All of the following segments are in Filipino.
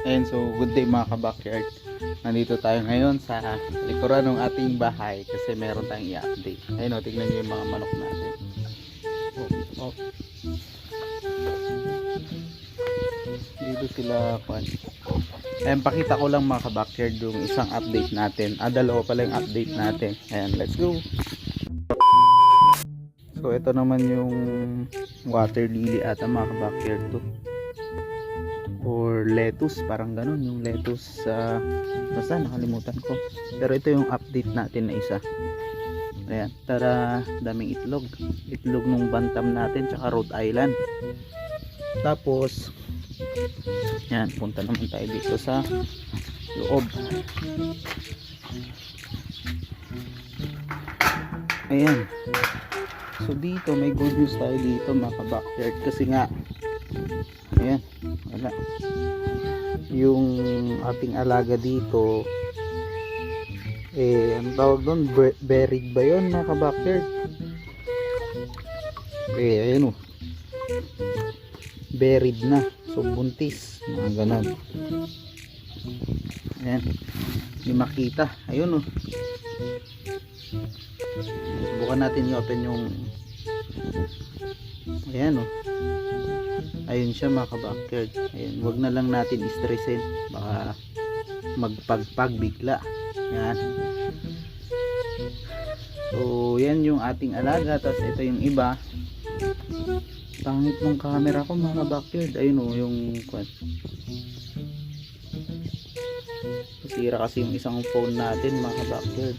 Ayun, so good day mga ka-backyard. Nandito tayo ngayon sa likuran ng ating bahay kasi meron tayong i-update. Ayun o, tignan nyo yung mga manok natin. Oh, oh. Dito sila kwan. Ayan, pakita ko lang mga ka-backyard yung isang update natin. Dalawa pala yung update natin. Ayan, let's go. So ito naman yung water lily ata mga ka-backyard to, or lettuce, parang ganun yung lettuce. Basta nakalimutan ko, pero ito yung update natin na isa. Ayan, tara, daming itlog nung bantam natin tsaka Rhode Island. Tapos yan, punta naman tayo dito sa loob. Ayan, so dito may good news tayo dito mga ka-backyard, kasi nga ayan, wala yung ating alaga dito, ang tawag doon, buried ba yun mga ka-backyard? Ayun o, buried na, so buntis, mga ganon. Ayan, hindi makita. Ayun o, subukan natin i-open yung, ayan o, ayun siya mga ka-backyard. Ayun, wag na lang natin stressin, baka magpagpag bigla. Yan, so yan yung ating alaga. Tapos ito yung iba. Pangit ng camera ko mga ka-backyard. Ayun o, yung sira kasi yung isang phone natin mga ka-backyard.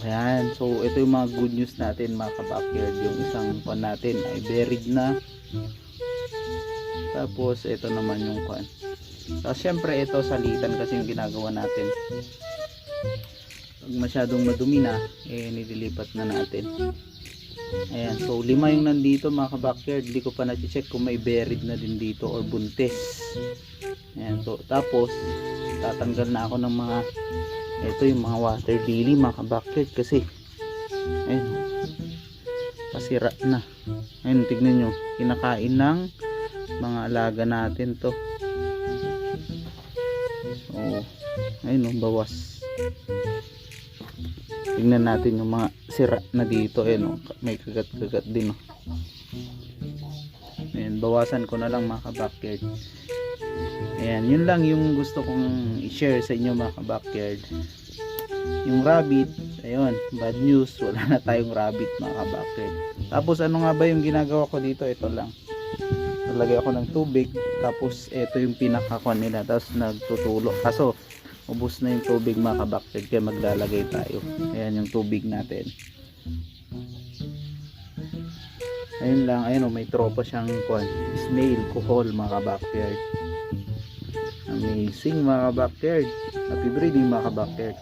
Ayan, so ito yung mga good news natin mga ka-backyard. Yung isang phone natin ay buried na. Tapos ito naman yung kwan. So syempre ito salitan kasi yung ginagawa natin. Pag masyadong madumi na, nililipat na natin. Ayan, so 5 yung nandito mga ka-backyard. Hindi ko pa na-check kung may buried na din dito or buntis. Ayan, so tapos tatanggal na ako ng mga, ito yung mga water lily mga ka-backyard, kasi ayun, pasira na. Ayun, tignan nyo, kinakain ng mga alaga natin to. Oh, ayun, bawas. Tingnan natin yung mga sira na dito. Ayun, may kagat-kagat din. Ayun, bawasan ko na lang mga ka-backyard. Ayan, yun lang yung gusto kong i-share sa inyo mga ka-backyard. Yung rabbit, ayun, bad news, wala na tayong rabbit mga ka-backyard. Tapos ano nga ba yung ginagawa ko dito? Ito lang, nalagay ako ng tubig, tapos ito yung pinakakon nila, tapos nagtutulo. Kaso ubos na yung tubig mga ka-backyard, kaya maglalagay tayo. Ayan yung tubig natin. Ayun lang, ayun o, may tropa siyang snail kuhol mga ka-backyard. Amazing mga ka-backyard. Happy breeding mga ka-backyard.